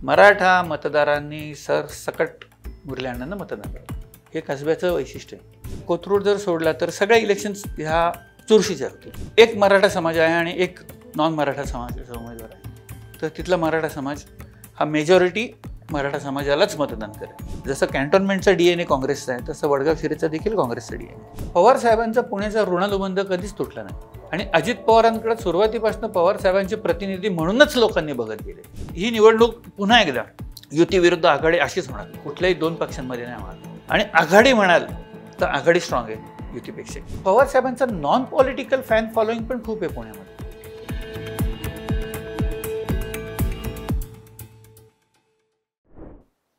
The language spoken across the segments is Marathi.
मराठा मतदारांनी सरसकट मुरली अण्णांना मतदान करावं, हे कसब्याचं वैशिष्ट्य आहे. कोथरूड जर सोडला तर सगळ्या इलेक्शन्स ह्या चुरशीच्या होतील. एक मराठा समाज आहे आणि एक नॉन मराठा समाजाचा उमेदवार आहे, तर तिथला मराठा समाज हा मेजॉरिटी मराठा समाजालाच मतदान करेल. जसं कॅन्टोन्मेंटचा DNA काँग्रेसचा आहे, तसं वडगाव शिरीचा देखील काँग्रेसचा DNA. पवार साहेबांचा पुण्याचा ऋणानुबंध कधीच तुटला नाही आणि अजित पवारांकडे सुरुवातीपासून पवार साहेबांचे प्रतिनिधी म्हणूनच लोकांनी बघत गेले. ही निवडणूक पुन्हा एकदा युती विरुद्ध आघाडी अशीच होणार, कुठल्याही दोन पक्षांमध्ये नाही होणार. आणि आघाडी म्हणाल तर आघाडी स्ट्रॉंग आहे युतीपेक्षा. पवार साहेबांचा नॉन पॉलिटिकल फॅन फॉलोईंग पण खूप आहे पुण्यामध्ये.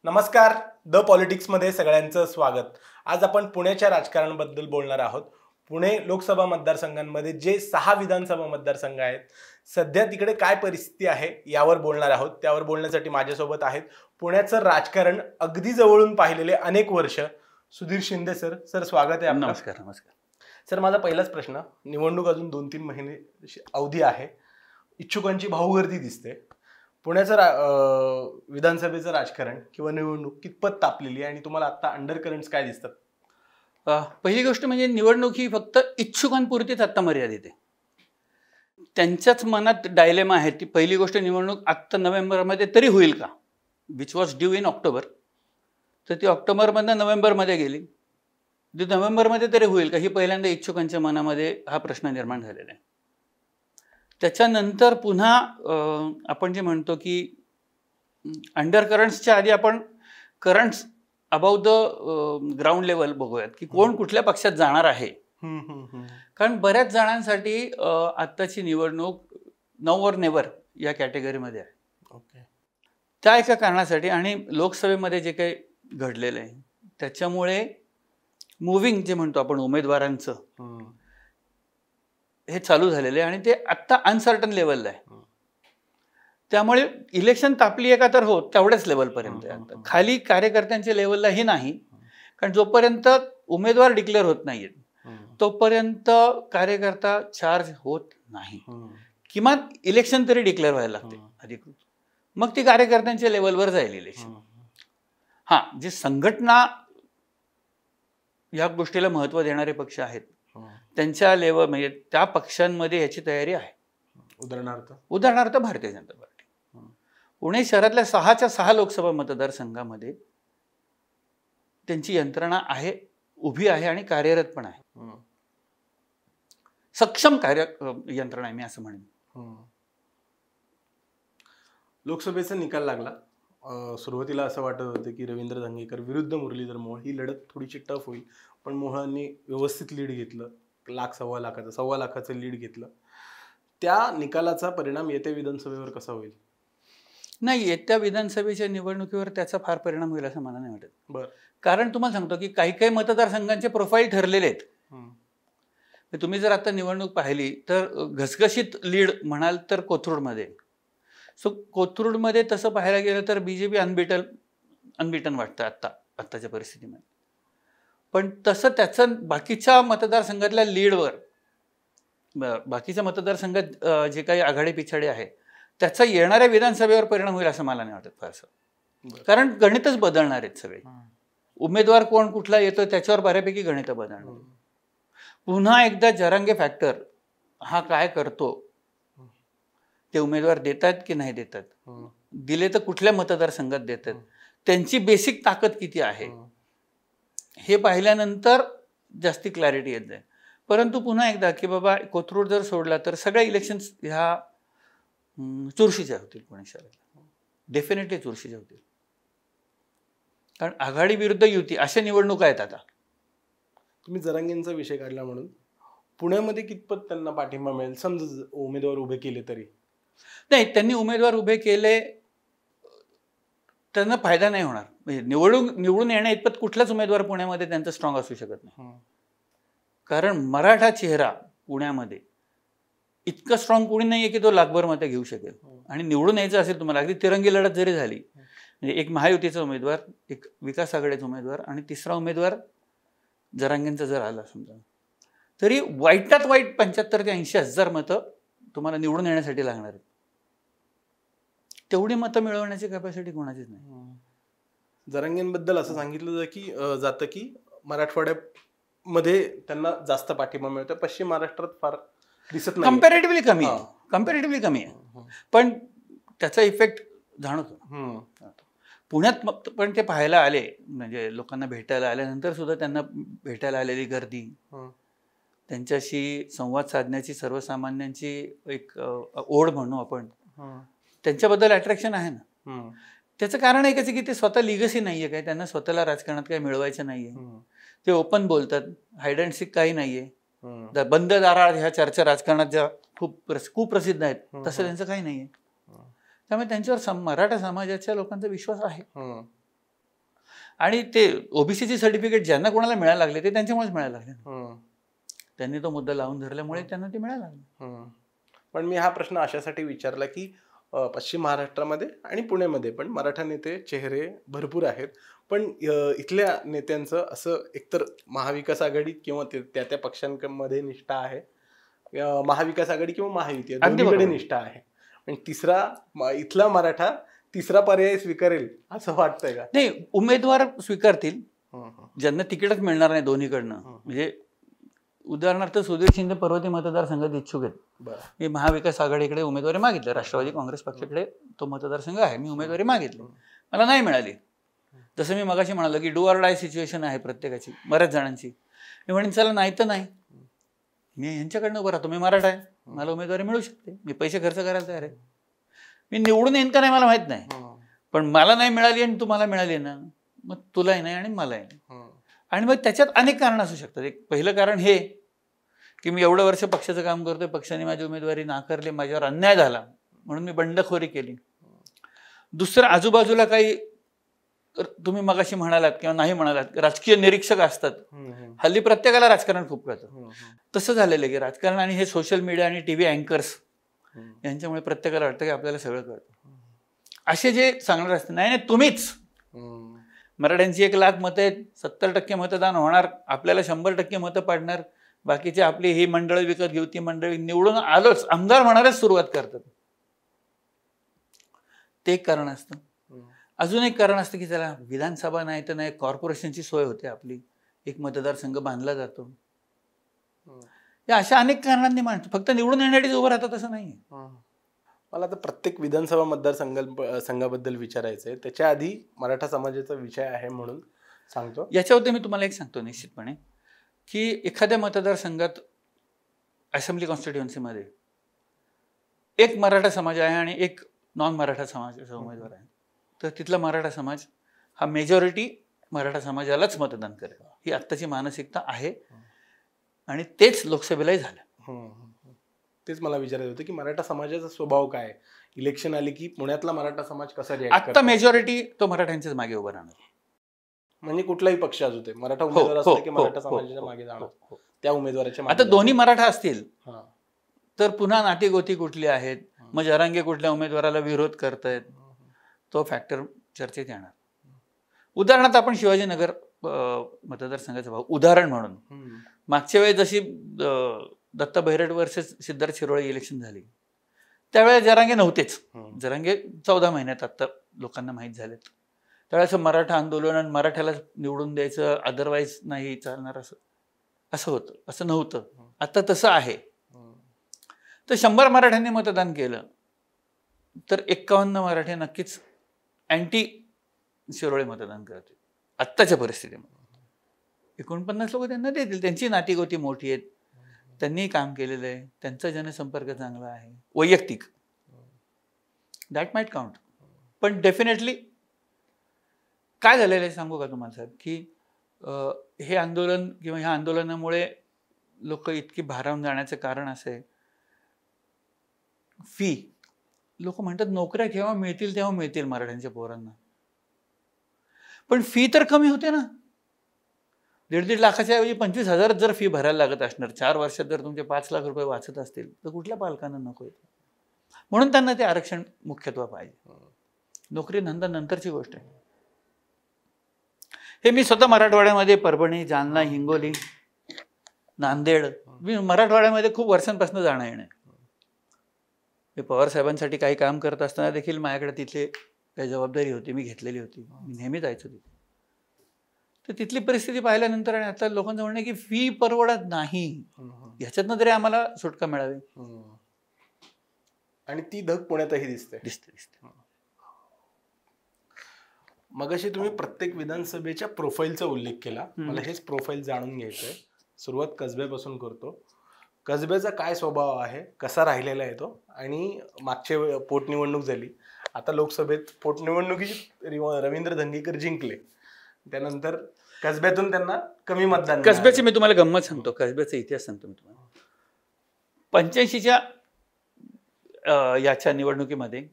नमस्कार, द पॉलिटिक्समध्ये सगळ्यांचं स्वागत. आज आपण पुण्याच्या राजकारणाबद्दल बोलणार आहोत. पुणे लोकसभा मतदारसंघांमध्ये जे 6 विधानसभा मतदारसंघ आहेत, सध्या तिकडे काय परिस्थिती आहे यावर बोलणार आहोत. त्यावर बोलण्यासाठी माझ्यासोबत आहेत पुण्याचं राजकारण अगदी जवळून पाहिलेले अनेक वर्ष सुधीर शिंदे सर. सर स्वागत आहे आपलं. नमस्कार. नमस्कार सर, माझा पहिलाच प्रश्न, निवडणूक अजून 2-3 महिने अवधी आहे, इच्छुकांची भाऊगर्दी दिसते. पुण्याचं विधानसभेचं राजकारण किंवा निवडणूक कितपत तापलेली आहे आणि तुम्हाला आता अंडर करंट्स काय दिसतात? पहिली गोष्ट म्हणजे निवडणूक ही फक्त इच्छुकांपुरतीच आत्ता मर्यादित आहे. त्यांच्याच मनात डायलेमा आहे. ती पहिली गोष्ट, निवडणूक आत्ता नोव्हेंबरमध्ये तरी होईल का, which was due in October, तर ती ऑक्टोबरमधनं नोव्हेंबरमध्ये गेली. ती नोव्हेंबरमध्ये तरी होईल का, ही पहिल्यांदा इच्छुकांच्या मनामध्ये हा प्रश्न निर्माण झालेला आहे. त्याच्यानंतर पुन्हा आपण जे म्हणतो की अंडर करंट्सच्या आधी आपण currents about the ground level बघूयात की कोण कुठल्या पक्षात जाणार आहे. कारण बऱ्याच जणांसाठी आत्ताची निवडणूक नाऊ ऑर नेव्हर या कॅटेगरीमध्ये आहे. ओके. त्या एका कारणासाठी आणि लोकसभेमध्ये जे काही घडलेलं आहे त्याच्यामुळे मुव्हिंग जे म्हणतो आपण उमेदवारांचं हे चालू झालेलं आहे आणि ते आत्ता अनसर्टन लेवलला आहे. त्यामुळे इलेक्शन तापली आहे का, तर हो तेवढ्याच लेवलपर्यंत आहे. खाली कार्यकर्त्यांच्या लेवललाही नाही, कारण जोपर्यंत उमेदवार डिक्लेअर होत नाहीत तोपर्यंत कार्यकर्ता चार्ज होत नाही. किमान इलेक्शन तरी डिक्लेअर व्हायला लागते अधिकृत, मग ती कार्यकर्त्यांच्या लेवलवर जाईल इलेक्शन. हां, जे संघटना या गोष्टीला महत्त्व देणारे पक्ष आहेत त्यांच्या लेवल म्हणजे त्या पक्षांमध्ये याची तयारी आहे. उदाहरणार्थ भारतीय जनता पार्टी पुणे शहरातल्या 6च्या 6 लोकसभा मतदारसंघामध्ये त्यांची यंत्रणा आहे, उभी आहे आणि कार्यरत पण आहे. सक्षम यंत्रणा आहे, मी असं म्हणेन. लोकसभेचा निकाल लागला. सुरुवातीला असं वाटत होतं की रवींद्र धंगेकर विरुद्ध मुरलीधर मोहोळ ही लढत थोडीशी टफ होईल, पण मोहोळांनी व्यवस्थित लीड घेतलं. 1,00,000-1,15,000 लाखाचं लीड घेतलं. त्या निकालाचा परिणाम येत्या विधानसभेवर कसा होईल? नाही, येत्या विधानसभेच्या निवडणुकीवर त्याचा फार परिणाम होईल असं मला नाही वाटत. बरं. कारण तुम्हाला सांगतो की काही काही मतदारसंघांचे प्रोफाईल ठरलेले आहेत. तुम्ही जर आता निवडणूक पाहिली तर घसघशीत लीड म्हणाल तर कोथरूडमध्ये. सो कोथरूडमध्ये तसं पाहायला गेलं तर BJP अनबिटन वाटतं आत्ताच्या परिस्थितीमध्ये. पण तसं त्याचं बाकीच्या मतदारसंघातल्या लीडवर, बाकीच्या मतदारसंघात जे काही आघाडी पिछाडी आहे त्याचा येणाऱ्या विधानसभेवर परिणाम होईल असं मला नाही वाटत फारसं. कारण गणितच बदलणार आहेत सगळे. उमेदवार कोण कुठला येतो त्याच्यावर बऱ्यापैकी गणित बदलणार. पुन्हा एकदा जरांगे फॅक्टर हा काय करतो, ते उमेदवार देतात की नाही देतात, दिले तर कुठल्या मतदारसंघात देतात, त्यांची बेसिक ताकद किती आहे हे पाहिल्यानंतर जास्ती क्लॅरिटी येत जाईल. परंतु पुन्हा एकदा की बाबा कोथरूड जर सोडला तर सगळ्या इलेक्शन्स ह्या चुरशीच्या होतील. पुणे शहरात डेफिनेटली चुरशीच्या होतील, कारण आघाडी विरुद्ध युती अशा निवडणुका आहेत. आता तुम्ही जरांगेंचा विषय काढला म्हणून पुण्यामध्ये कितपत त्यांना पाठिंबा मिळेल, समजा उमेदवार उभे केले तरी? नाही, त्यांनी उमेदवार उभे केले त्यांना फायदा नाही होणार. म्हणजे निवडून येण्या इतपत कुठलाच उमेदवार पुण्यामध्ये त्यांचा स्ट्रॉंग असू शकत नाही. कारण मराठा चेहरा पुण्यामध्ये इतकं स्ट्रॉंग कोणी नाहीये की तो लाखभर मतं घेऊ शकेल. आणि निवडून यायचं असेल तुम्हाला, अगदी तिरंगी लढत जरी झाली, म्हणजे एक महायुतीचा उमेदवार, एक विकास आघाडीचा उमेदवार आणि तिसरा उमेदवार जरांगेंचा जर आला समजा, तरी वाईटात वाईट 75,000 ते 80,000 मतं तुम्हाला निवडून येण्यासाठी लागणार आहेत. तेवढी मतं मिळवण्याची कॅपॅसिटी कोणाचीच नाही. जरांगेंबद्दल असं सांगितलं जातं की मराठवाड्यामध्ये त्यांना जास्त पाठिंबा मिळतो, पश्चिम महाराष्ट्रात फार दिसत नाही. कम्पॅरेटिव्हली कमी आहे. पण त्याचा इफेक्ट जाणवतो. पुण्यात पण ते पाहायला आले, म्हणजे लोकांना भेटायला आल्यानंतर सुद्धा त्यांना भेटायला आलेली गर्दी, त्यांच्याशी संवाद साधण्याची सर्वसामान्यांची एक ओढ म्हणू आपण, त्यांच्याबद्दल अट्रॅक्शन आहे ना. त्याचं कारण एकच आहे की ते स्वतः लिगसी नाहीये काय, त्यांना स्वतःला राजकारणात काही मिळवायचं नाहीये. ते ओपन बोलतात, हाईड अँड सीक काही नाहीये. बंद दाराआड ह्या चर्चा राजकारणात ज्या खूप कुप्रसिद्ध आहेत तसं त्यांचं काही नाहीये. त्यामुळे त्यांच्यावर मराठा समाजाच्या लोकांचा विश्वास आहे. आणि ते ओबीसीची सर्टिफिकेट ज्यांना कोणाला मिळायला लागले ते त्यांच्यामुळेच मिळायला लागले. त्यांनी तो मुद्दा लावून धरल्यामुळे त्यांना ते मिळायला लागले. पण मी हा प्रश्न अशासाठी विचारला की पश्चिम महाराष्ट्रामध्ये आणि पुण्यामध्ये पण मराठा नेते चेहरे भरपूर आहेत, पण इथल्या नेत्यांचं असं एकतर महाविकास आघाडी किंवा त्या पक्षांमध्ये निष्ठा आहे, महाविकास आघाडी किंवा महायुती दोन्हीकडे निष्ठा आहे. पण इथला मराठा तिसरा पर्याय स्वीकारेल असं वाटतंय का? नाही, उमेदवार स्वीकारतील ज्यांना तिकीटच मिळणार नाही दोन्हीकडनं. म्हणजे उदाहरणार्थ सुधीर शिंदे पर्वती मतदारसंघात इच्छुक आहेत. मी महाविकास आघाडीकडे उमेदवारी मागितली, राष्ट्रवादी काँग्रेस पक्षाकडे तो मतदारसंघ आहे, मी उमेदवारी मागितली, मला नाही मिळाली. जसं मी मगाशी म्हणालो की डू ऑर डाय सिच्युएशन आहे प्रत्येकाची, बऱ्याच जणांची. मी म्हणेन चला नाही तर नाही, मी यांच्याकडनं उभं राहतो, मी मराठा आहे, मला उमेदवारी मिळू शकते, मी पैसे खर्च करायला तयार आहे. मी निवडून येईन का नाही मला माहित नाही, पण मला नाही मिळाली आणि तुम्हाला मिळाली ना, मग तुलाही नाही आणि मलाही नाही. आणि मग त्याच्यात अनेक कारण असू शकतात. एक पहिलं कारण हे की मी एवढं वर्ष पक्षाचं काम करतोय, पक्षाने माझी उमेदवारी नाकारली, माझ्यावर अन्याय झाला म्हणून मी बंडखोरी केली. दुसरं, आजूबाजूला काही तुम्ही मगाशी म्हणालात किंवा नाही म्हणालात राजकीय निरीक्षक असतात. हल्ली प्रत्येकाला राजकारण खूप कळतं. तसं झालेलं आहे की राजकारण आणि हे सोशल मीडिया आणि टीव्ही अँकर्स यांच्यामुळे प्रत्येकाला वाटतं की आपल्याला सगळं कळतं. असे जे सांगणार असते, नाही नाही तुम्हीच, मराठ्यांची 1 लाख मतं आहेत, 70% मतदान होणार, आपल्याला 100% मतं पाडणार, बाकीचे आपली ही मंडळ विकत घेऊ, ती मंडळी निवडून आलोच आमदार म्हणायलाच सुरुवात करतात. ते एक कारण असतं. अजून एक कारण असतं की त्याला विधानसभा नाही तर नाही कॉर्पोरेशनची सोय होते, आपली एक मतदारसंघ बांधला जातो. या अशा अनेक कारणांनी माणसं फक्त निवडून येण्यासाठी उभं राहतात असं नाही. मला तर प्रत्येक विधानसभा मतदारसंघाबद्दल विचारायचं आहे, त्याच्या आधी मराठा समाजाचा विषय आहे म्हणून सांगतो. याच्यावरती मी तुम्हाला एक सांगतो निश्चितपणे की एखाद्या मतदारसंघात असेंब्ली कॉन्स्टिट्युएन्सीमध्ये एक मराठा समाज आहे आणि एक नॉन मराठा समाजाचा उमेदवार आहे, तर तिथला मराठा समाज हा मेजॉरिटी मराठा समाजालाच मतदान करेल, ही आत्ताची मानसिकता आहे आणि तेच लोकसभेलाही झालं. तेच मला विचारायचं होतं की मराठा समाजाचा स्वभाव काय, इलेक्शन आली की पुण्यातला मराठा समाज कसा आता मेजॉरिटी तो मराठ्यांच्याच मागे उभं राहणार. म्हणजे कुठलाही पक्ष असू दे, मराठा उमेदवार असला की मराठा समाजाच्या मागे जाणार, त्या उमेदवाराच्या. आता दोन्ही मराठा असतील तर पुन्हा नातीगोती कुठली आहेत, मग जरांगे कुठल्या उमेदवाराला विरोध करतायत, तो फॅक्टर चर्चेत येणार. उदाहरणार्थ आपण शिवाजीनगर मतदारसंघाचा भाव उदाहरण म्हणून, मागच्या वेळेस जशी दत्ता बहिरट वर्सेस सिद्धार्थ शिरोळे इलेक्शन झाली त्यावेळेस जरांगे नव्हतेच. जरांगे 14 महिन्यात आत्ता लोकांना माहीत झालेत. त्यावेळेस मराठा आंदोलन आणि मराठ्याला निवडून द्यायचं, अदरवाईज नाही चालणार असं होतं, असं नव्हतं. आता तसं आहे. तर 100 मराठ्यांनी मतदान केलं तर 51 मराठी नक्कीच अँटी शिरोळे मतदान करतील आत्ताच्या परिस्थितीमध्ये. 49 लोक त्यांना देतील, त्यांची नातीगोती मोठी आहेत, त्यांनी काम केलेलं आहे, त्यांचा जनसंपर्क चांगला आहे, वैयक्तिक, दॅट माइट काउंट. पण डेफिनेटली काय झालेलं आहे सांगू का तुम्हाला साहेब, की हे आंदोलन किंवा ह्या आंदोलनामुळे लोक इतकी भारावून जाण्याचं कारण असं आहे, फी. लोक म्हणतात नोकऱ्या केव्हा मिळतील तेव्हा मिळतील मराठ्यांच्या पोरांना, पण फी तर कमी होते ना. 1.5 लाखाच्या ऐवजी 25,000 जर फी भरायला लागत असणार, 4 वर्षात जर तुमचे 5 लाख रुपये वाचत असतील तर कुठल्या पालकांना नको येतं. म्हणून त्यांना ते आरक्षण मुख्यत्व पाहिजे. नोकरी धंदा नंतरची गोष्ट आहे. हे मी स्वतः मराठवाड्यामध्ये परभणी, जालना, हिंगोली, नांदेड, मी मराठवाड्यामध्ये खूप वर्षांपासून जाणं येणं. मी पवार साहेबांसाठी काही काम करत असताना देखील माझ्याकडे तिथले काही जबाबदारी होती, मी घेतलेली होती, मी नेहमी जायचो तिथे. तर तिथली परिस्थिती पाहिल्यानंतर आणि आता लोकांचं म्हणणं आहे की फी परवडत नाही, ह्याच्यातनं तरी आम्हाला सुटका मिळावी. आणि ती धग पुण्यातही दिसते. मगाशी तुम्ही प्रत्येक विधानसभेच्या प्रोफाईलचा उल्लेख केला. मला हेच प्रोफाईल जाणून घ्यायचंय. सुरुवात कसब्यापासून करतो. कसब्याचा काय स्वभाव आहे, कसा राहिलेला आहे तो, आणि मागच्या पोटनिवडणूक झाली, आता लोकसभेत पोटनिवडणुकीची रवींद्र धंगेकर जिंकले, त्यानंतर कसब्यातून त्यांना कमी मतदान. कसब्याची मी तुम्हाला गंमत सांगतो, कसब्याचा इतिहास सांगतो मी तुम्हाला. 85च्या याच्या निवडणुकीमध्ये,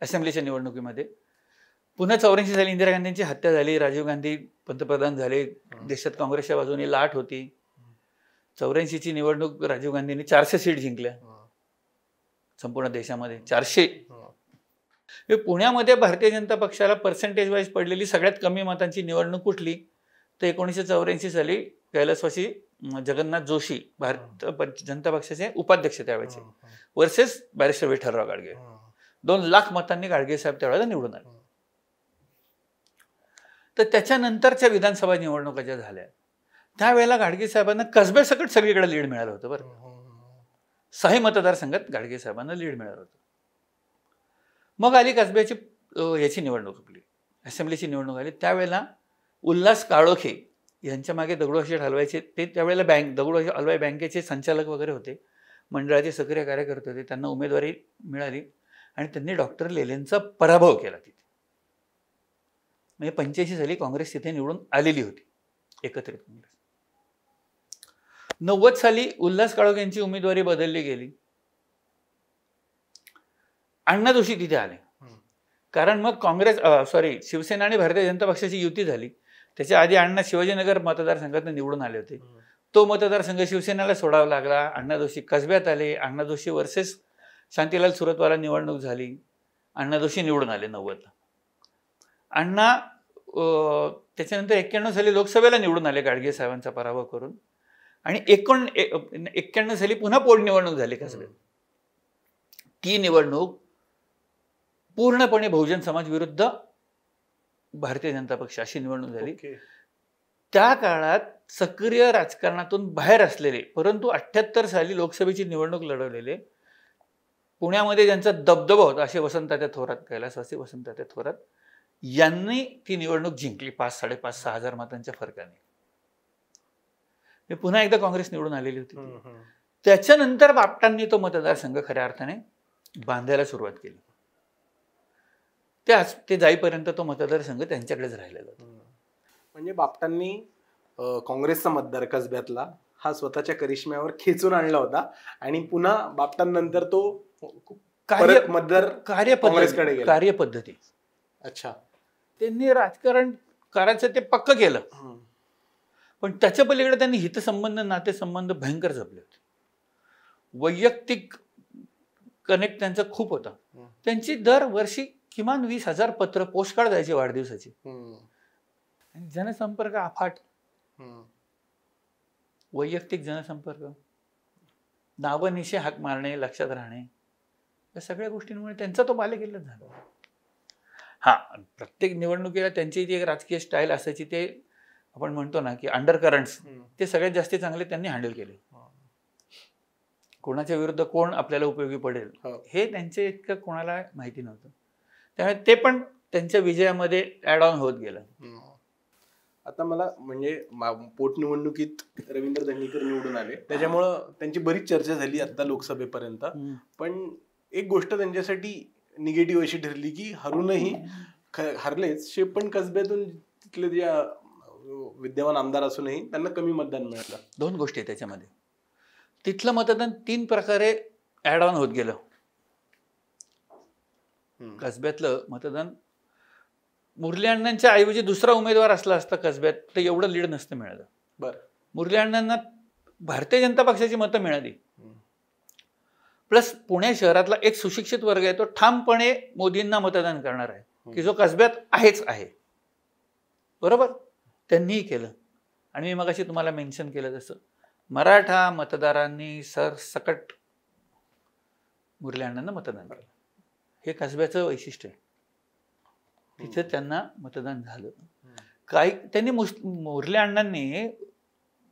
असेंब्लीच्या निवडणुकीमध्ये, पुन्हा 84 साली इंदिरा गांधींची हत्या झाली, राजीव गांधी पंतप्रधान झाले, देशात काँग्रेसच्या बाजूने लाट होती. 84ची निवडणूक राजीव गांधींनी 400 सीट जिंकल्या संपूर्ण देशामध्ये, 400. पुण्यामध्ये भारतीय जनता पक्षाला पर्सेंटेज वाईज पडलेली सगळ्यात कमी मतांची निवडणूक कुठली, तर 1984 साली कैलासवासी जगन्नाथ जोशी, भारतीय जनता पक्षाचे उपाध्यक्ष त्यावेळेचे, वर्सेस बॅरिस्टर विठ्ठलराव गाडगे. 2 लाख मतांनी गाडगे साहेब त्यावेळेला निवडून आले. तर त्याच्यानंतरच्या विधानसभा निवडणुका ज्या झाल्या त्यावेळेला गाडगे साहेबांना कसब्यासकट सगळीकडे लीड मिळालं होतं. बरं, 6 मतदारसंघात गाडगे साहेबांना लीड मिळालं होतं. मग आली कसब्याची याची निवडणूक, आपली असेंब्लीची निवडणूक आली. त्यावेळेला उल्हास काळोखे यांच्या मागे दगडूशेठ हलवाईचे, ते त्यावेळेला दगडूशेठ हलवाई बँकेचे संचालक वगैरे होते, मंडळाचे सक्रिय कार्यकर्ते होते. त्यांना उमेदवारी मिळाली आणि त्यांनी डॉक्टर लेलेंचा पराभव केला तिथे. म्हणजे 85 साली काँग्रेस तिथे निवडून आलेली होती, एकत्रित काँग्रेस. 90 साली उल्हास काळोखे यांची उमेदवारी बदलली गेली, अण्णा जोशी तिथे आले. कारण मग शिवसेना आणि भारतीय जनता पक्षाची युती झाली. त्याच्या आधी अण्णा शिवाजीनगर मतदारसंघातून निवडून आले होते. तो मतदारसंघ शिवसेनेला सोडावा लागला. अण्णा जोशी कसब्यात आले. अण्णा जोशी वर्सेस शांतीलाल सुरतवाला निवडणूक झाली. अण्णा जोशी निवडून आले 90ला. अण्णा त्याच्यानंतर 91 साली लोकसभेला निवडून आले गाडगे साहेबांचा पराभव करून, आणि 91 साली पुन्हा पोटनिवडणूक झाली कसब्यात. ती निवडणूक पूर्णपणे बहुजन समाज विरुद्ध भारतीय जनता पक्ष अशी निवडणूक झाली. त्या काळात सक्रिय राजकारणातून बाहेर असलेले, परंतु 78 साली लोकसभेची निवडणूक लढवलेले, पुण्यामध्ये ज्यांचा दबदबा होता असे वसंततात्या थोरात, कैलासवासी वसंततात्या थोरात यांनी ती निवडणूक जिंकली 5-6.5 हजार मतांच्या फरकाने. पुन्हा एकदा काँग्रेस निवडून आलेली होती. त्याच्यानंतर बापटांनी तो मतदारसंघ खऱ्या अर्थाने बांधायला सुरुवात केली. ते जाईपर्यंत तो मतदारसंघ त्यांच्याकडेच राहिलेला होता. म्हणजे बापटांनी काँग्रेसचा मतदार कसब्यातला हा स्वतःच्या करिश्म्यावर खेचून आणला होता, आणि पुन्हा बापटांनंतर तो मतदार कार्यपद्धती. अच्छा, त्यांनी राजकारण करायचं ते पक्क केलं, पण त्याच्या पलीकडे त्यांनी हितसंबंध, नातेसंबंध भयंकर जपले होते. वैयक्तिक कनेक्ट त्यांचा खूप होता. त्यांची दरवर्षी किमान 20,000 पत्र, पोस्टकार्ड जायचे वाढदिवसाची. जनसंपर्क अफाट, वैयक्तिक जनसंपर्क, नावनिशे हाक मारणे, लक्षात राहणे, या सगळ्या गोष्टींमुळे त्यांचा तो बालेकिल्ला झाला. हा, प्रत्येक निवडणुकीला त्यांची जी एक राजकीय स्टाईल असायची, ते आपण म्हणतो ना की अंडर करंट्स, ते सगळ्यात जास्त चांगले त्यांनी हँडल केले. कोणाच्या विरुद्ध कोण आपल्याला उपयोगी पडेल हे त्यांचे इतकं कोणाला माहिती नव्हतं. त्यामुळे ते पण त्यांच्या विजयामध्ये ऍड ऑन होत गेलं. आता मला म्हणजे पोटनिवडणुकीत रवींद्र धंगेकर निवडून आले, त्याच्यामुळं त्यांची बरीच चर्चा झाली आता लोकसभेपर्यंत. पण एक गोष्ट त्यांच्यासाठी निगेटिव्ह अशी ठरली की हरूनही हरलेच शे, पण कसब्यातून तिथले जे विद्यमान आमदार असूनही त्यांना कमी मतदान मिळालं. 2 गोष्टी आहेत त्याच्यामध्ये. तिथलं मतदान 3 प्रकारे ऍड ऑन होत गेलं. कसब्यातलं मतदान मुरली अण्णांच्या ऐवजी दुसरा उमेदवार असला असता कसब्यात, तर एवढं लीड नसतं मिळालं. बरं, मुरली अण्णांना भारतीय जनता पक्षाची मतं मिळाली, प्लस पुणे शहरातला एक सुशिक्षित वर्ग आहे तो ठामपणे मोदींना मतदान करणार आहे, की जो कसब्यात आहेच आहे. बरोबर, त्यांनीही केलं. आणि मी मगाशी तुम्हाला मेन्शन केलं तसं मराठा मतदारांनी सरसकट मुरली अण्णांना मतदान केलं. हे कसब्याचं वैशिष्ट्य आहे. तिथे त्यांना मतदान झालं. काही त्यांनी मुरली अण्णांनी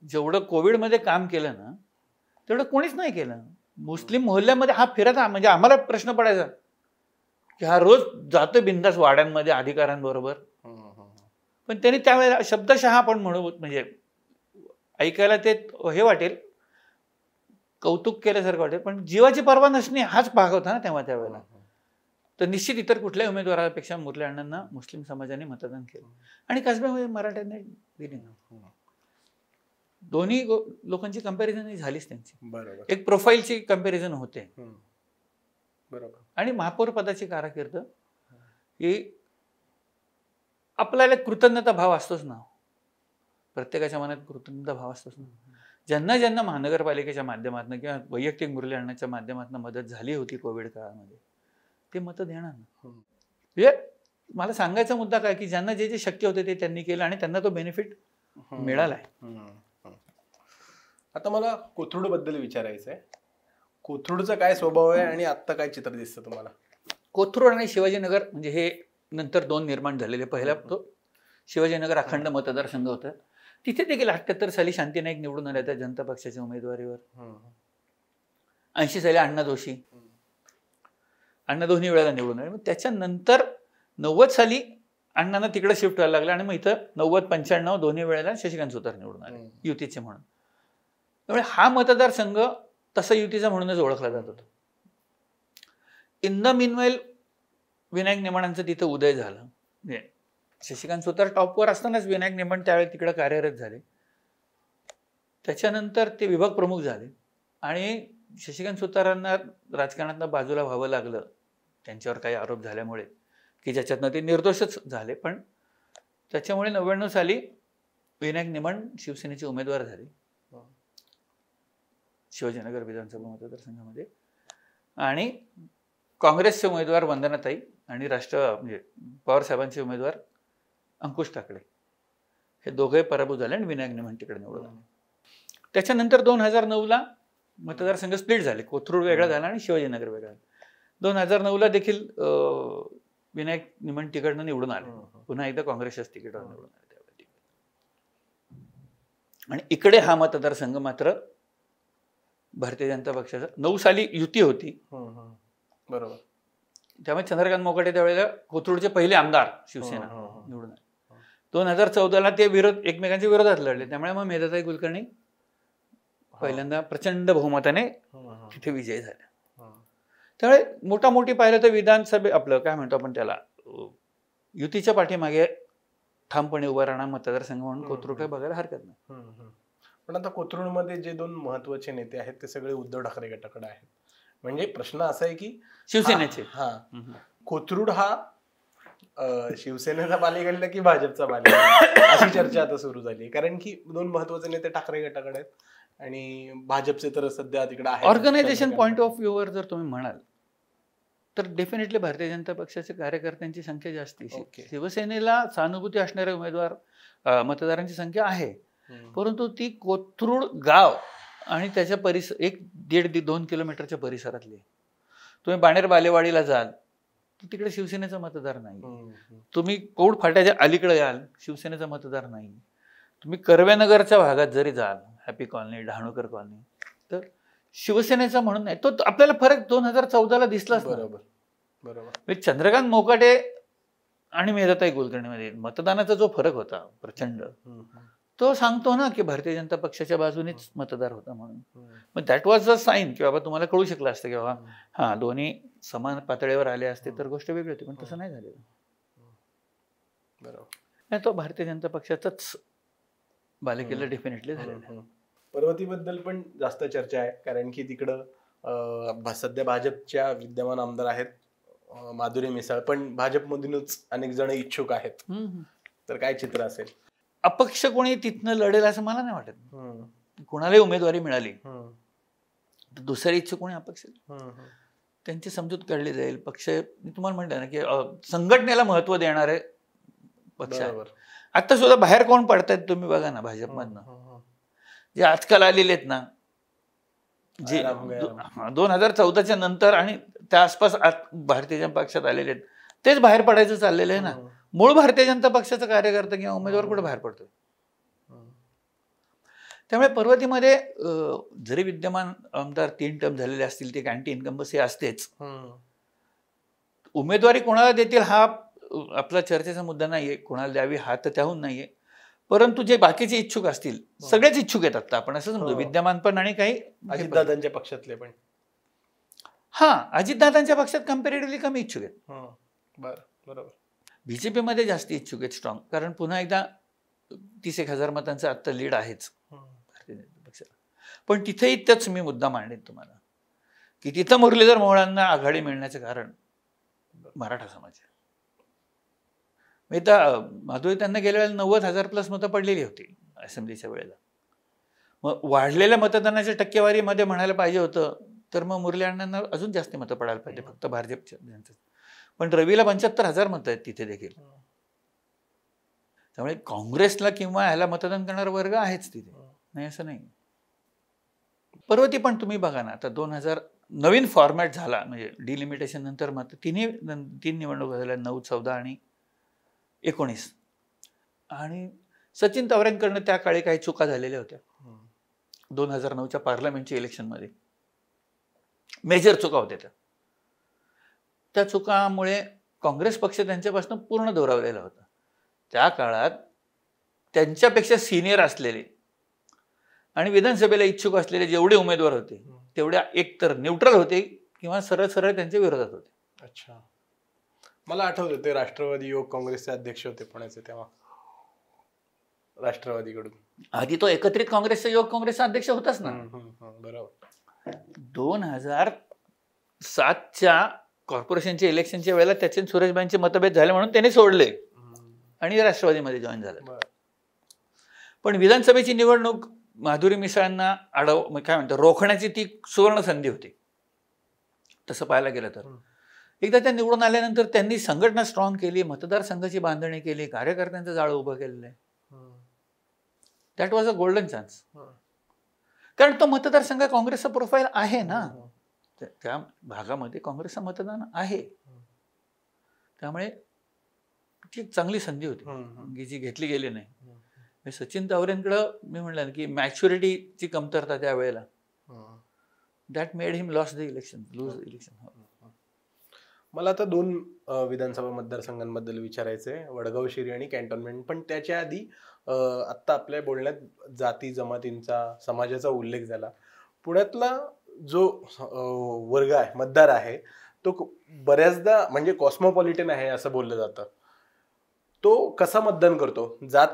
जेवढं कोविडमध्ये काम केलं ना तेवढं कोणीच नाही केलं. मुस्लिम मोहल्ल्यामध्ये हा फिरत म्हणजे आम्हाला प्रश्न पडायचा की हा रोज जातो बिंदास वाड्यांमध्ये अधिकाऱ्यांबरोबर. पण त्यांनी त्यावेळेला शब्दशः आपण म्हणू म्हणजे ऐकायला ते हे वाटेल, कौतुक केल्यासारखं वाटेल, पण जीवाची पर्वा नसणे हाच भाग होता ना तेव्हा त्यावेळेला. तर निश्चित इतर कुठल्याही उमेदवारापेक्षा मुरली अण्णांना मुस्लिम समाजाने मतदान केलं आणि कसब्यामध्ये मराठ्यांनी दिली. दोन्ही लोकांची कंपॅरिझन झालीच त्यांची. बरोबर. एक प्रोफाईलची कंपॅरिझन होते. बरोबर. आणि महापौर पदाची कारकीर्द ही आपल्याला कृतज्ञता भाव असतोच ना, प्रत्येकाच्या मनात कृतज्ञता भाव असतोच ना. ज्यांना ज्यांना महानगरपालिकेच्या माध्यमातून किंवा वैयक्तिक मुरली अण्णांच्या माध्यमातून मदत झाली होती कोविड काळामध्ये, ते मत देणार ना. म्हणजे मला सांगायचा मुद्दा काय की ज्यांना जे जे शक्य होते ते त्यांनी केलं आणि त्यांना तो बेनिफिट मिळालाय. आता मला कोथरूड बद्दल विचारायचं आहे. कोथरूडचा काय स्वभाव आहे आणि आत्ता काय चित्र दिसतं तुम्हाला? कोथरूड आणि शिवाजीनगर म्हणजे हे नंतर दोन निर्माण झालेले. पहिला तो शिवाजीनगर अखंड मतदारसंघ होता. तिथे देखील 78 साली शांती नाईक निवडून आल्या त्या जनता पक्षाच्या उमेदवारीवर. 80 साली अण्णा जोशी, अण्णा दोन्ही वेळेला निवडून आले. मग त्याच्यानंतर 90 साली अण्णांना तिकडे शिफ्ट व्हायला लागलं आणि मग इथं 90-95 दोन्ही वेळेला शशिकांत सुतार निवडून आले युतीचे म्हणून. त्यामुळे हा मतदारसंघ तसा युतीचा म्हणूनच ओळखला जात होता. इन द मिनवेल विनायक नेमाडांचं तिथं उदय झालं. म्हणजे शशिकांत सुतार टॉपवर असतानाच विनायक नेमाड त्यावेळी तिकडे कार्यरत झाले. त्याच्यानंतर ते विभाग प्रमुख झाले आणि शशिकांत सुतारांना राजकारणातनं बाजूला व्हावं लागलं त्यांच्यावर काही आरोप झाल्यामुळे की ज्याच्यातनं ते निर्दोषच झाले. पण त्याच्यामुळे 99 साली विनायक नेमाड शिवसेनेचे उमेदवार झाले शिवाजीनगर विधानसभा मतदारसंघामध्ये. आणि काँग्रेसचे उमेदवार वंदनाताई आणि म्हणजे पवार साहेबांचे उमेदवार अंकुश टाकडे हे दोघे पराभूत झाले आणि विनायक नेमाड तिकडे निवडून आले. त्याच्यानंतर 2009ला मतदारसंघ स्प्लिट झाले. कोथरूड वेगळा झाला आणि शिवाजीनगर वेगळा झाला. 2009ला देखील विनायक नेमाड तिकडनं निवडून आले. पुन्हा एकदा काँग्रेसच्याच तिकीटवर निवडून आले त्यावेळी. आणि इकडे हा मतदारसंघ मात्र भारतीय जनता पक्षाचा 9 साली युती होती. बरोबर. त्यामुळे चंद्रकांत मोकाटे त्यावेळेला कोथरूडचे पहिले आमदार शिवसेना निवडून आले. 2014ला ते एकमेकांच्या विरोधात लढले. त्यामुळे मग मेधाताई कुलकर्णी पहिल्यांदा प्रचंड बहुमताने तिथे विजयी झाल्या. त्यामुळे मोठी पाहिलं तर विधानसभे आपलं काय म्हणतो आपण त्याला युतीच्या पाठीमागे ठामपणे उभा राहणार मतदारसंघ म्हणून कोथरूड काय बघायला हरकत नाही. पण आता कोथरूडमध्ये जे 2 महत्वाचे नेते आहेत ते सगळे उद्धव ठाकरे गटाकडे आहेत. म्हणजे प्रश्न असा आहे की शिवसेनेचे कोथरूड हा शिवसेनेचा बालेकिल्ला की भाजपचा बालेकिल्ला अशी चर्चा आता सुरू झाली. कारण की 2 महत्वाचे नेते ठाकरे गटाकडे आहेत आणि भाजपचे तर सध्या तिकडे आहे. ऑर्गनायझेशन पॉईंट ऑफ व्ह्यूवर जर तुम्ही म्हणाल तर डेफिनेटली भारतीय जनता पक्षाच्या कार्यकर्त्यांची संख्या जास्त आहे. शिवसेनेला सहानुभूती असणारे उमेदवार मतदारांची संख्या आहे, परंतु ती कोथरूड गाव आणि त्याच्या 1-1.5-2 किलोमीटरच्या परिसरातली. तुम्ही बाणेर बालेवाडीला जाल तर तिकडे शिवसेनेचा मतदार नाही. तुम्ही कौड फाट्याच्या अलीकडे याल शिवसेनेचा मतदार नाही. तुम्ही कर्वेनगरच्या भागात जरी जाल हॅपी कॉलनी, डहाणूकर कॉलनी, तर शिवसेनेचा म्हणून नाही. तो आपल्याला फरक 2014ला दिसलाच. बरोबर. चंद्रकांत मोकाटे आणि मेधाताई कुलकर्णीमध्ये मतदानाचा जो फरक होता प्रचंड, तो सांगतो ना की भारतीय जनता पक्षाच्या बाजूनेच मतदार होता म्हणून. मग दॅट वॉज अ साईन की बाबा तुम्हाला कळू शकलं असतं की बाबा दोन्ही समान पातळीवर आले असते तर गोष्ट वेगळी होती. पण तसं नाही झालेलं. बरोबर. तो भारतीय जनता पक्षाचाच बालेकिल्ला डेफिनेटली झालेला. पर्वतीबद्दल पण जास्त चर्चा आहे कारण की तिकडं सध्या भाजपच्या विद्यमान आमदार आहेत माधुरी मिसाळ, पण भाजपमधूनच अनेक जण इच्छुक आहेत. तर काय चित्र असेल? अपक्ष कोणी तिथनं लढेल असं मला नाही वाटत. कोणालाही उमेदवारी मिळाली तर दुसरी इच्छुक कोणी अपक्ष त्यांची समजूत काढली जाईल. पक्ष मी तुम्हाला म्हणतो ना की संघटनेला महत्व देणारे पक्ष आहे. आता सुद्धा बाहेर कोण पडतायत तुम्ही बघा ना भाजपमधनं, जे आजकाल आलेले आहेत ना जे आराम गैराम. 2014च्या नंतर आणि त्या आसपास भारतीय जनता पक्षात आलेले आहेत तेच बाहेर पडायचं चाललेलं आहे ना. मूळ भारतीय जनता पक्षाचा कार्यकर्ता किंवा उमेदवार कुठे बाहेर पडतोय. त्यामुळे पर्वतीमध्ये जरी विद्यमान आमदार 3 टर्म झालेले असतील ते अँटी इन्कम्बन्सी असतेच. उमेदवारी कोणाला देतील हा आपला चर्चेचा मुद्दा नाहीये. कोणाला द्यावी हा तर त्याहून नाहीये. परंतु जे बाकीचे इच्छुक असतील सगळेच इच्छुक आहेत आता आपण असं समजू. विद्यमान पण आणि काही अजितदादांच्या पक्षातले पण. हा अजितदादांच्या पक्षात कम्पॅरेटिव्हली कमी इच्छुक आहेत. बरोबर. बीजेपी मध्ये जास्त इच्छुक आहेत स्ट्रॉंग. कारण पुन्हा एकदा 30,000 मतांचं आत्ता लीड आहेच भारतीय जनता पक्षाला. पण तिथेही त्याच मी मुद्दा मांडेन तुम्हाला की तिथं मुरलीधर मोहोळांना आघाडी मिळण्याचं कारण मराठा समाज आहे. माधुरी त्यांना गेल्या वेळेला 90,000 प्लस मतं पडलेली होती असेंब्लीच्या वेळेला. मग वाढलेल्या मतदानाच्या टक्केवारीमध्ये म्हणायला पाहिजे होतं तर मग मुरली अण्णांना अजून जास्त मतं पडायला पाहिजे फक्त भाजपच्या. पण रवीला 75,000 मतं आहेत तिथे देखील. त्यामुळे काँग्रेसला किंवा ह्याला मतदान करणारा वर्ग आहेच तिथे, नाही असं नाही. पर्वती पण तुम्ही बघा ना आता 2000 नवीन फॉर्मॅट झाला म्हणजे डिलिमिटेशन नंतर मग तीन निवडणुका झाल्या 9, 14 आणि 19. आणि सचिन तवरेंकडनं त्या काळी काही चुका झालेल्या होत्या 2009च्या पार्लमेंटच्या इलेक्शनमध्ये. मेजर चुका होत्या त्या चुकामुळे काँग्रेस पक्ष त्यांच्यापासून पूर्ण दुरावलेला होता. त्या काळात त्यांच्यापेक्षा सिनियर असलेले आणि विधानसभेला इच्छुक असलेले जेवढे उमेदवार होते तेवढ्या एकतर न्यूट्रल होते किंवा सरळ सरळ त्यांच्या विरोधात होते. अच्छा. मला आठवतं ते राष्ट्रवादी युवक काँग्रेसचे अध्यक्ष होते पुण्याचे तेव्हा राष्ट्रवादीकडून. आधी तो एकत्रित काँग्रेसचा युवक काँग्रेसचा अध्यक्ष होताच ना. बरोबर. 2007च्या कॉर्पोरेशनच्या इलेक्शनच्या वेळेला त्याचे सुरेशबाईंचे मतभेद झाले म्हणून त्यांनी सोडले आणि राष्ट्रवादीमध्ये जॉईन झाले. पण विधानसभेची निवडणूक माधुरी मिसाळांना काय म्हणतात रोखण्याची ती सुवर्ण संधी होती तसं पाहायला गेलं तर. एकदा त्या निवडून आल्यानंतर त्यांनी संघटना स्ट्रॉंग केली, मतदारसंघाची बांधणी केली, कार्यकर्त्यांचं जाळं उभं केलेलं आहे. That was a golden chance. कारण तो मतदारसंघ काँग्रेसचा प्रोफाईल आहे ना, त्या भागामध्ये काँग्रेसचं मतदान आहे. त्यामुळे ती चांगली संधी होती जी घेतली गेली नाही. सचिन तावरेंकडं मी म्हणलं की मॅच्युरिटीची कमतरता त्यावेळेला that made him loss the election. मला आता 2 विधानसभा मतदारसंघांबद्दल विचारायचं आहे, वडगाव शिरी आणि कॅन्टोन्मेंट. पण त्याच्या आधी आत्ता आपल्या बोलण्यात जाती जमातींचा समाजाचा उल्लेख झाला. पुण्यातला जो वर्ग आहे मतदार आहे तो बऱ्याचदा म्हणजे कॉस्मोपॉलिटन आहे असं बोललं जातं. तो कसा मतदान करतो? जात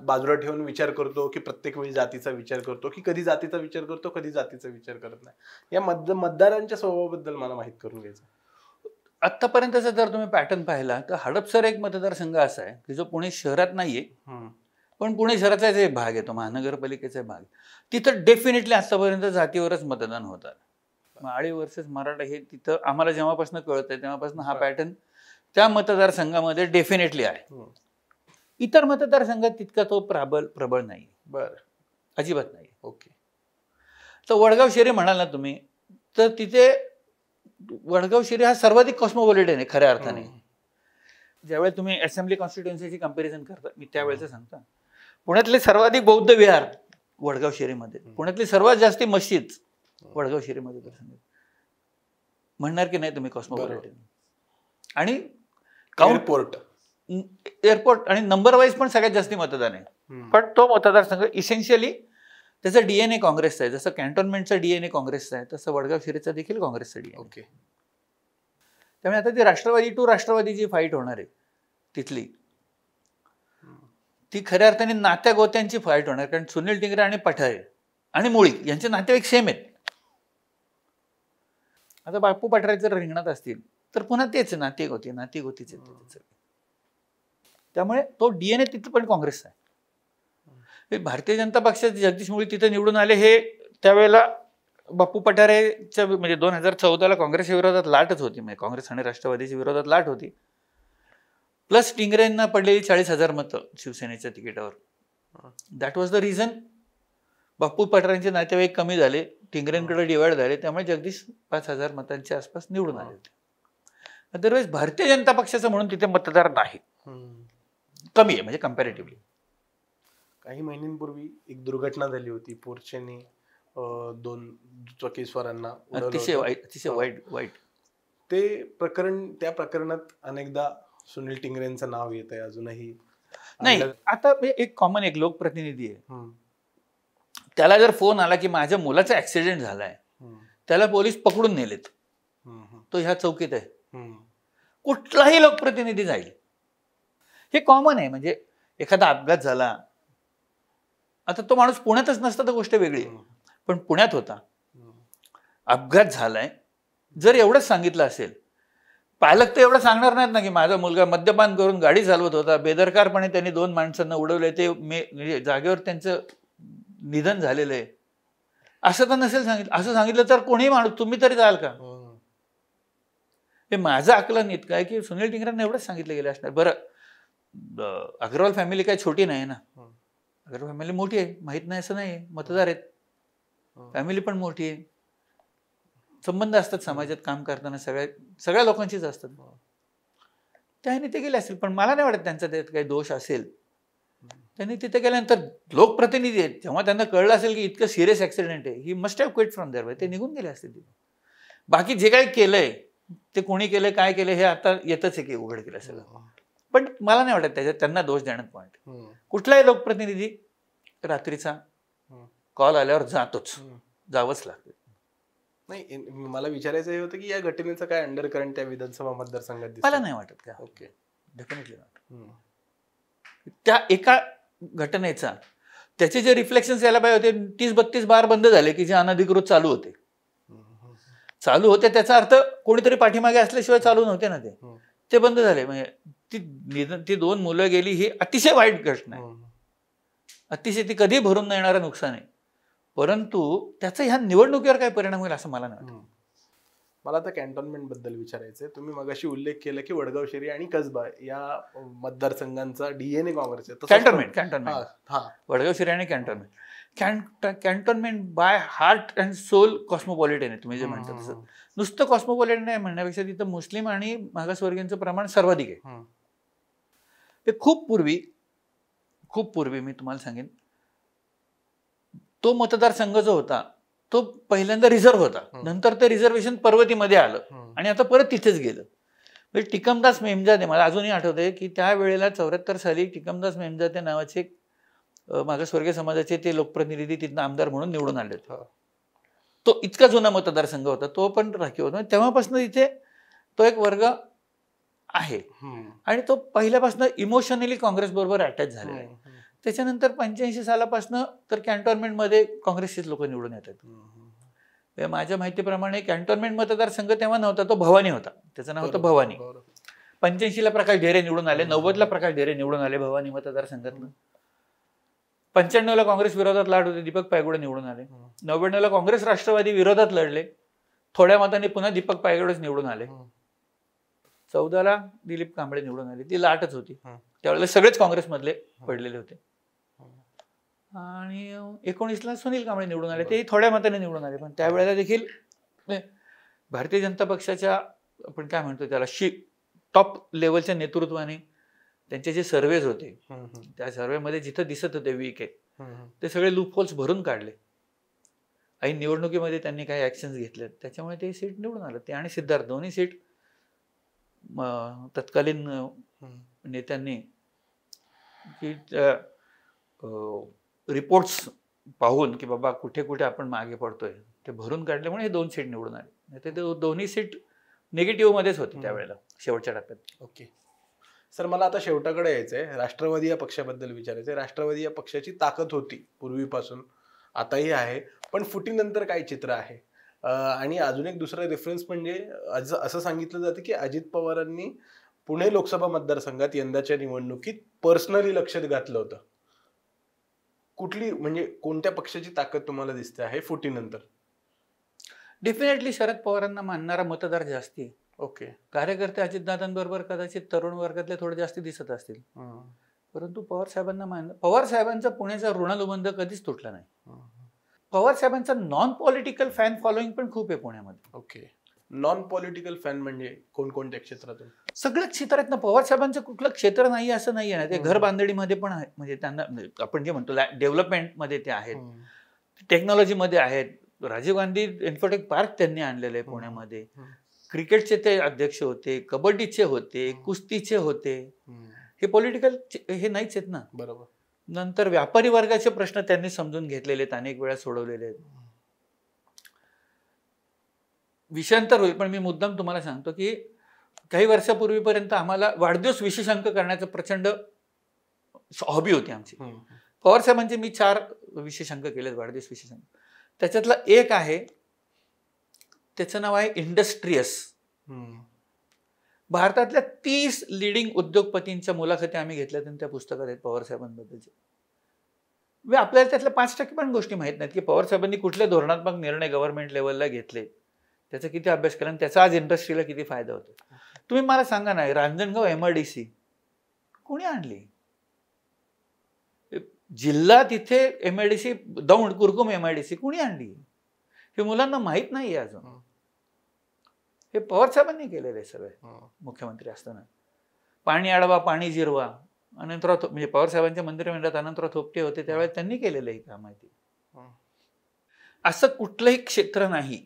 बाजूला ठेवून विचार करतो की प्रत्येक वेळी जातीचा विचार करतो की कधी जातीचा विचार करतो कधी जातीचा विचार करत नाही? या मतदारांच्या स्वभावाबद्दल मला माहित करून घ्यायचं. आतापर्यंतचा जर तुम्ही पॅटर्न पाहिला तर हडपसर एक मतदारसंघ असा आहे की जो पुणे शहरात नाहीये पण पुणे शहराचाच एक भाग आहे, तो महानगरपालिकेचा भाग. तिथं डेफिनेटली आतापर्यंत जातीवरच मतदान होतात. माळी वर्सेस मराठा हे तिथं आम्हाला जेव्हापासून कळत आहे तेव्हापासून हा पॅटर्न त्या मतदारसंघामध्ये डेफिनेटली आहे. इतर मतदारसंघात तितका तो प्रबळ नाही. बरं. अजिबात नाही. ओके. तर वडगाव शिरी म्हणाल ना तुम्ही तर तिथे वडगाव शिरी हा सर्वाधिक कॉस्मोपॉलिटन आहे खऱ्या अर्थाने. ज्यावेळेस तुम्ही असेंब्ली कॉन्स्टिट्युएन्सीची कंपॅरिझन करता मी त्यावेळेचं सांगता. पुण्यातले सर्वाधिक बौद्ध विहार वडगाव शिरीमध्ये, पुण्यातली सर्वात जास्ती मस्जिद वडगाव शिरीमध्ये म्हणणार की नाही तुम्ही कॉस्मोपॉलिटन. आणि एअरपोर्ट आणि नंबर वाईज पण सगळ्यात जास्ती मतदान आहे. पण तो मतदारसंघ इसेन्शियली त्याचा डीएनए काँग्रेसचा आहे. जसं कॅन्टोन्मेंटचा डीएनए काँग्रेसचा आहे तसं वडगाव शिरीचा देखील काँग्रेसचा डीएनए. ओके. त्यामुळे आता ती राष्ट्रवादी टू राष्ट्रवादी जी फाईट होणार आहे तिथली ती खऱ्या अर्थाने नात्या गोत्यांची फाईट होणार. कारण सुनील टिंगरे आणि पठारे आणि मुळीक यांचे नातेवाईक सेम आहेत. आता बापू पठारे जर रिंगणात असतील तर पुन्हा तेच नाते गोतीचे. त्यामुळे तो डीएनए तिथं पण काँग्रेसचा आहे. भारतीय जनता पक्षाचे जगदीश मुळीक तिथे निवडून आले हे त्यावेळेला बापू पठारेच्या म्हणजे 2014ला काँग्रेसच्या विरोधात लाटच होती, म्हणजे काँग्रेस आणि राष्ट्रवादीच्या विरोधात लाट होती. प्लस टिंगरेंना पडलेली 40,000 मतं शिवसेनेच्या तिकिटावर. दॅट वॉज द रिझन बापू पठारेंचे नातेवाईक कमी झाले. टिंगरेंकडे डिवाइड झाले, त्यामुळे जगदीश 5,000 मतांच्या आसपास निवडून आले होते. अदरवाईज भारतीय जनता पक्षाचं म्हणून तिथे मतदार नाही, कमी आहे म्हणजे कम्पॅरेटिव्हली. काही महिन्यांपूर्वी एक दुर्घटना झाली होती, पोर्शेने 2 दुचाकीस्वारांना उडवलं अतिशय होतं. वाईट, अतिशय वाईट. ते प्रकरण, त्या प्रकरणात अनेकदा सुनील टिंगरेंचं नाव येत आहे अजूनही. नाही, आता एक कॉमन एक लोकप्रतिनिधी आहे, त्याला जर फोन आला की माझ्या मुलाचा ऍक्सिडेंट झालाय, त्याला पोलीस पकडून नेलेत, तो ह्या चौकीत आहे, कुठलाही लोकप्रतिनिधी जाईल. हे कॉमन आहे. म्हणजे एखादा अपघात झाला, आता तो माणूस पुण्यातच नसता तर गोष्ट वेगळी आहे, पण पुण्यात होता, अपघात झालाय, जर एवढंच सांगितलं असेल, पालक तर एवढं सांगणार नाहीत ना की माझा मुलगा मद्यपान करून गाडी चालवत होता, बेदरकारपणे त्यांनी 2 माणसांना उडवले, ते म्हणजे जागेवर त्यांचं निधन झालेलं आहे, असं तर नसेल सांगितलं. असं सांगितलं तर कोणीही माणूस, तुम्ही तरी जाल का? हे माझं आकलन इतकं आहे की सुनील टिंगरेंना एवढंच सांगितलं गेलं असणार. बरं, अग्रवाल फॅमिली काही छोटी नाही ना, अग्रवाल फॅमिली मोठी आहे, माहित नाही असं नाही, मतदार आहेत, फॅमिली पण मोठी आहे, संबंध असतात समाजात काम करताना, सगळ्या लोकांचीच असतात, त्याने ते गेले असतील. पण मला नाही वाटत त्यांचा त्यात काही दोष असेल. त्यांनी तिथे गेल्यानंतर लोकप्रतिनिधी आहेत, जेव्हा त्यांना कळलं असेल की इतकं सिरियस ऍक्सिडेंट आहे, he must have quit from there, ते निघून गेले असतील. बाकी जे काही केलंय ते कोणी केलंय, काय केलं, हे आता येतच आहे की उघड केलं सगळं. पण मला नाही वाटत त्याच्यात त्यांना दोष देण्यात पॉईंट. कुठलाही लोकप्रतिनिधी रात्रीचा कॉल आल्यावर जातोच, जावंच लागतं. नाही, मला विचारायचं हे होतं की या घटनेचं काय अंडर करंट त्या विधानसभा मतदारसंघात दिसतं? मला नाही वाटत का. Okay, definitely not. त्या एका घटनेचा त्याचे जे रिफ्लेक्शन्स यायला पाहिजे होते, 30-32 बार बंद झाले की जे अनधिकृत चालू होते, त्याचा अर्थ कोणीतरी पाठीमागे असल्याशिवाय चालू नव्हते ना, ते बंद झाले. म्हणजे ती 2 मुलं गेली, ही अतिशय वाईट घटना आहे, अतिशय, ती कधी भरून न येणारं नुकसान आहे. परंतु त्याचा ह्या निवडणुकीवर काय परिणाम होईल असं मला नाही वाटत. मला आता कॅन्टोन्मेंट बद्दल विचारायचंय. तुम्ही मगाशी उल्लेख केला की वडगाव शहरी आणि कसबा या मतदारसंघांचा डीएनए काँग्रेस आहे. कॅन्टोन्मेंट वडगाव शहरी आणि cantonment by heart and soul cosmopolitan आहे, तुम्ही जे म्हणता तसं. नुसतं कॉस्मोपॉलिटन आहे म्हणण्यापेक्षा तिथं मुस्लिम आणि मागासवर्गीयांचं प्रमाण सर्वाधिक आहे. ते खूप पूर्वी मी तुम्हाला सांगेन, तो मतदारसंघ जो होता तो पहिल्यांदा रिझर्व्ह होता, नंतर ते रिझर्वेशन पर्वतीमध्ये आलं आणि आता परत तिथेच गेलं. म्हणजे टिकमदास मेमजादे, मला अजूनही आठवतंय की त्यावेळेला 74 साली टिकमदास मेमजादे नावाचे मागासवर्गीय समाजाचे ते लोकप्रतिनिधी तिथं आमदार म्हणून निवडून आले होते. तो इतका जुना मतदारसंघ होता, तो पण राखीव होता. तेव्हापासून इथे तो एक वर्ग आहे आणि तो पहिल्यापासून इमोशनली काँग्रेस बरोबर अटॅच झालेला आहे. त्याच्यानंतर 85 सालापासून तर कॅन्टोन्मेंटमध्ये काँग्रेसचेच लोक निवडून येतात. माझ्या माहितीप्रमाणे कॅन्टोन्मेंट मतदारसंघ तेव्हा नव्हता, तो भवानी होता, त्याचं नाव होतं भवानी. 85ला प्रकाश ढेरे निवडून आले, 90ला प्रकाश ढेरे निवडून आले भवानी मतदारसंघातनं. 95ला काँग्रेस विरोधात लढत होते, दीपक पायगुडे निवडून आले. 99ला काँग्रेस राष्ट्रवादी विरोधात लढले, थोड्या मतांनी पुन्हा दीपक पायगुडेच निवडून आले. 14ला दिलीप कांबळे निवडून आले, ती लाटच होती, त्यावेळेला सगळेच काँग्रेसमधले पडलेले होते. आणि 19ला सुनील कांबळे निवडून आले, ते थोड्या मताने निवडून आले. पण त्यावेळेला देखील भारतीय जनता पक्षाच्या, आपण काय म्हणतो त्याला, टॉप लेवलच्या नेतृत्वाने त्यांचे जे सर्वेज होते, त्या सर्वेमध्ये जिथं दिसत होते वीक आहे, ते सगळे लूपहोल्स भरून काढले. आणि निवडणुकीमध्ये त्यांनी काही ऍक्शन्स घेतले, त्याच्यामुळे ते सीट निवडून आलं. ते आणि सिद्धार्थ दोन्ही सीट तत्कालीन नेत्यांनी रिपोर्ट्स पाहून की बाबा कुठे कुठे आपण मागे पडतोय, ते भरून काढल्यामुळे हे 2 सीट निवडून आले. ते दोन्ही सीट निगेटिव्ह मध्येच होती त्यावेळेला, शेवटच्या टप्प्यात. ओके सर, मला आता शेवटाकडे यायचंय. राष्ट्रवादी या पक्षाबद्दल विचारायचंय. राष्ट्रवादी या पक्षाची ताकद होती पूर्वीपासून, आताही आहे, पण फुटीनंतर काय चित्र आहे? आणि अजून एक दुसरा रेफरन्स म्हणजे असं सांगितलं जातं की अजित पवारांनी पुणे लोकसभा मतदारसंघात यंदाच्या निवडणुकीत पर्सनली लक्ष घातलं होतं. कुठली, म्हणजे कोणत्या पक्षाची ताकद तुम्हाला दिसते आहे फुटीनंतर? डेफिनेटली शरद पवारांना मानणारा मतदार जास्ती. ओके, कार्यकर्ते अजितदादांबरोबर कदाचित तरुण वर्गातले थोडे जास्ती दिसत असतील, परंतु पवार साहेबांना पवार साहेबांचा पुण्याचा ऋणानुबंध कधीच तुटला नाही. पवार साहेबांचा नॉन पॉलिटिकल फॅन फॉलोईंग पण खूप आहे पुण्यामध्ये. ओके. नॉन पॉलिटिकल फॅन म्हणजे कोणकोणत्या क्षेत्रातून? सगळ्या क्षेत्रात ना. पवार साहेबांचं कुठलं क्षेत्र नाही असं नाहीये ना. ते घर बांधणीमध्ये पण आहे, म्हणजे त्यांना आपण जे म्हणतो डेव्हलपमेंटमध्ये ते आहेत, टेक्नॉलॉजीमध्ये आहेत. राजीव गांधी इन्फोटेक पार्क त्यांनी आणलेलं आहे पुण्यामध्ये. क्रिकेटचे ते अध्यक्ष होते, कबड्डीचे होते, कुस्तीचे होते. हे पॉलिटिकल हे नाहीच आहेत ना. बरोबर. नंतर व्यापारी वर्गाचे प्रश्न त्यांनी समजून घेतलेले आहेत, अनेक वेळा सोडवलेले आहेत. विषयांतर होईल, पण मी मुद्दाम तुम्हाला सांगतो की काही वर्षापूर्वीपर्यंत आम्हाला वाढदिवस विशेषांक करण्याचं प्रचंड हॉबी होती आमची. पवार साहेबांचे मी 4 विशेषांक केलेत, वाढदिवस विशेषांक. त्याच्यातला एक आहे, त्याचं नाव आहे इंडस्ट्रियस. भारतातल्या 30 लिडिंग उद्योगपतींच्या मुलाखती आम्ही घेतल्या आणि त्या पुस्तकात आहेत पवार साहेबांबद्दलचे. आपल्याला त्यातल्या 5% पण गोष्टी माहित नाहीत की पवार साहेबांनी कुठले धोरणात्मक निर्णय गव्हर्नमेंट लेवलला घेतले, त्याचा किती अभ्यास केला आणि त्याचा आज इंडस्ट्रीला किती फायदा होतो. तुम्ही मला सांगा ना, रांजणगाव MIDC कोणी आणली? जिल्हा तिथे MIDC, दौंड कुरकुम MIDC कोणी आणली? हे मुलांना माहित नाहीये अजून. हे पवार साहेबांनी केलेलं आहे सगळे मुख्यमंत्री असताना. पाणी अडवा, पाणी जिरवा. अनंतराव म्हणजे पवार साहेबांच्या मंत्रिमंडळात अनंतराव थोपटे होते त्यावेळेस त्यांनी केलेलं आहे काम माहिती. असं कुठलंही क्षेत्र नाही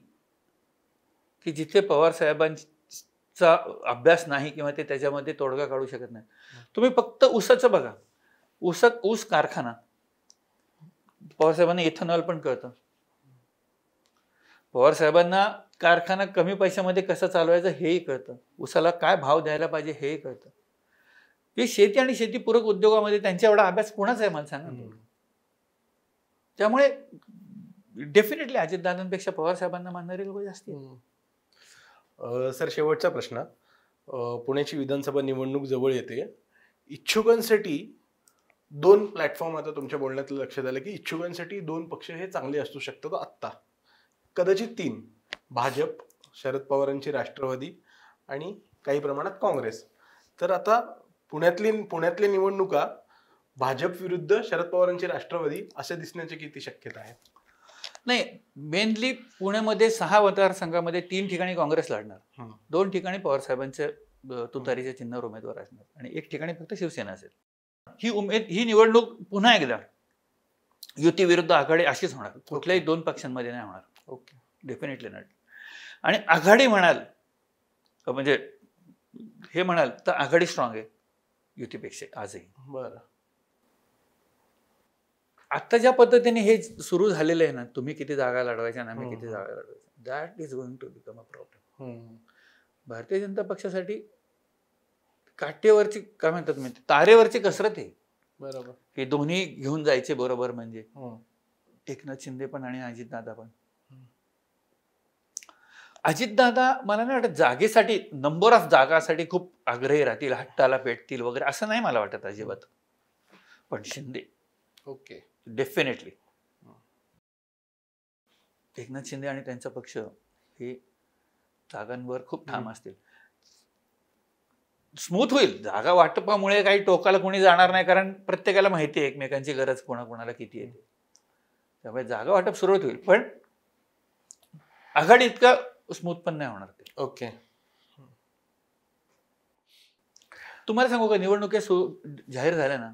की जिथे पवार साहेबांचा अभ्यास नाही किंवा ते त्याच्यामध्ये तोडगा काढू शकत नाही. तुम्ही फक्त ऊसाचं बघा. ऊस कारखाना, पवार साहेबांना इथेनॉल पण कळतं. पवार साहेबांना कारखाना कमी पैशामध्ये कसं चालवायचं हेही कळतं. ऊसाला काय भाव द्यायला पाहिजे हेही कळतं. हे शेती आणि शेतीपूरक उद्योगामध्ये त्यांच्या एवढा अभ्यास कोणाचा आहे मला सांगा. त्यामुळे डेफिनेटली अजितदादांपेक्षा पवार साहेबांना मानणारे लोक जास्त आहेत. सर, शेवटचा प्रश्न. पुण्याची विधानसभा निवडणूक जवळ येते. इच्छुकांसाठी 2 प्लॅटफॉर्म, आता तुमच्या बोलण्यात लक्षात आलं की इच्छुकांसाठी 2 पक्ष हे चांगले असू शकतात आत्ता, कदाचित 3. भाजप, शरद पवारांची राष्ट्रवादी आणि काही प्रमाणात काँग्रेस. तर आता पुण्यातली निवडणुका भाजप विरुद्ध शरद पवारांची राष्ट्रवादी असे दिसण्याची किती शक्यता आहे? नाही, मेनली पुण्यामध्ये 6 मतदारसंघामध्ये 3 ठिकाणी काँग्रेस लढणार, 2 ठिकाणी पवार साहेबांचे तुतारीच्या चिन्हावर उमेदवार असणार आणि 1 ठिकाणी फक्त शिवसेना असेल. ही निवडणूक पुन्हा एकदा युती विरुद्ध आघाडी अशीच होणार. कुठल्याही 2 पक्षांमध्ये नाही होणार. Okay, definitely not. आणि आघाडी म्हणाल म्हणजे हे म्हणाल तर आघाडी स्ट्रॉंग आहे युतीपेक्षा आजही. बरं. आता ज्या पद्धतीने हे सुरू झालेलं आहे ना, तुम्ही किती जागा लढवायच्या आणि आम्ही किती जागा लढवायच्या, that is going to become a problem. भारतीय जनता पक्षासाठी काटेवरची काय म्हणतात माहिती, तारेवरची कसरत आहे. बरोबर. हे दोन्ही घेऊन जायचे बरोबर, म्हणजे एकनाथ शिंदे पण आणि अजितदादा पण. अजितदादा मला नाही वाटत जागेसाठी, नंबर ऑफ जागासाठी खूप आग्रही राहतील, हट्टाला पेटतील वगैरे, असं नाही मला वाटत अजिबात. पण शिंदे ओके, डेफिनेटली एकनाथ शिंदे आणि त्यांचा पक्ष हे जागांवर खूप ठाम असतील. स्मूथ होईल, जागा वाटपामुळे काही टोकाला कोणी जाणार नाही, कारण प्रत्येकाला माहिती आहे एकमेकांची गरज कोणाकोणाला किती येते. त्यामुळे जागा वाटप सुरुवात होईल, पण आघाडी इतका स्मूथ पण नाही होणार ते. ओके. तुम्हाला सांगू का, निवडणुका जाहीर झाल्या ना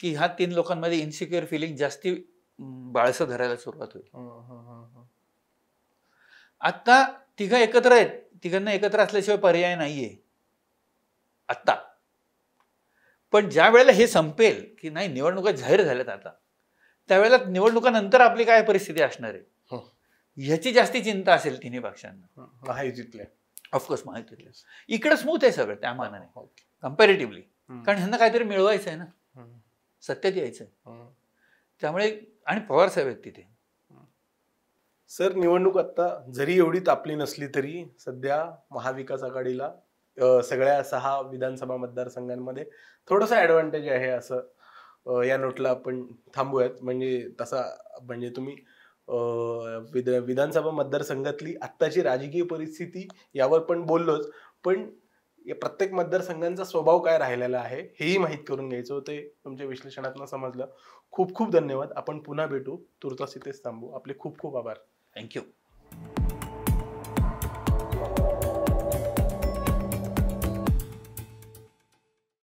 की ह्या 3 लोकांमध्ये इन्सिक्युअर फिलिंग जास्ती बाळसं धरायला सुरुवात होईल. आता 3 एकत्र आहेत, 3 एकत्र असल्याशिवाय पर्याय नाहीये आत्ता. पण ज्या वेळेला हे संपेल की नाही निवडणुका जाहीर झाल्यात आता, त्यावेळेला निवडणुकानंतर आपली काय परिस्थिती असणार आहे ह्याची जास्ती चिंता असेल 3 पक्षांना. महायुतीतल्या ऑफकोर्स महायुतीतल्या इकडे स्मूथ आहे सगळं त्या मानाने कम्पॅरेटिव्हली, कारण ह्यांना काहीतरी मिळवायचं आहे ना, सत्तेत यायचंय. त्यामुळे आणि पवार साहेब आहेत तिथे. सर, निवडणूक आता जरी एवढी तापली नसली तरी सध्या महाविकास आघाडीला सगळ्या 6 विधानसभा मतदारसंघांमध्ये थोडासा ऍडव्हान्टेज आहे, असं या नोटला आपण थांबूयात. म्हणजे तसा म्हणजे तुम्ही विधानसभा मतदारसंघातली आत्ताची राजकीय परिस्थिती यावर पण बोललोच, पण या प्रत्येक मतदारसंघांचा स्वभाव काय राहिलेला आहे हेही माहीत करून घ्यायचं होते. तुमच्या विश्लेषणातून समजलं. खूप खूप धन्यवाद. आपण पुन्हा भेटू. तुर्तास इथेच थांबू. आपले खूप खूप आभार. थँक्यू.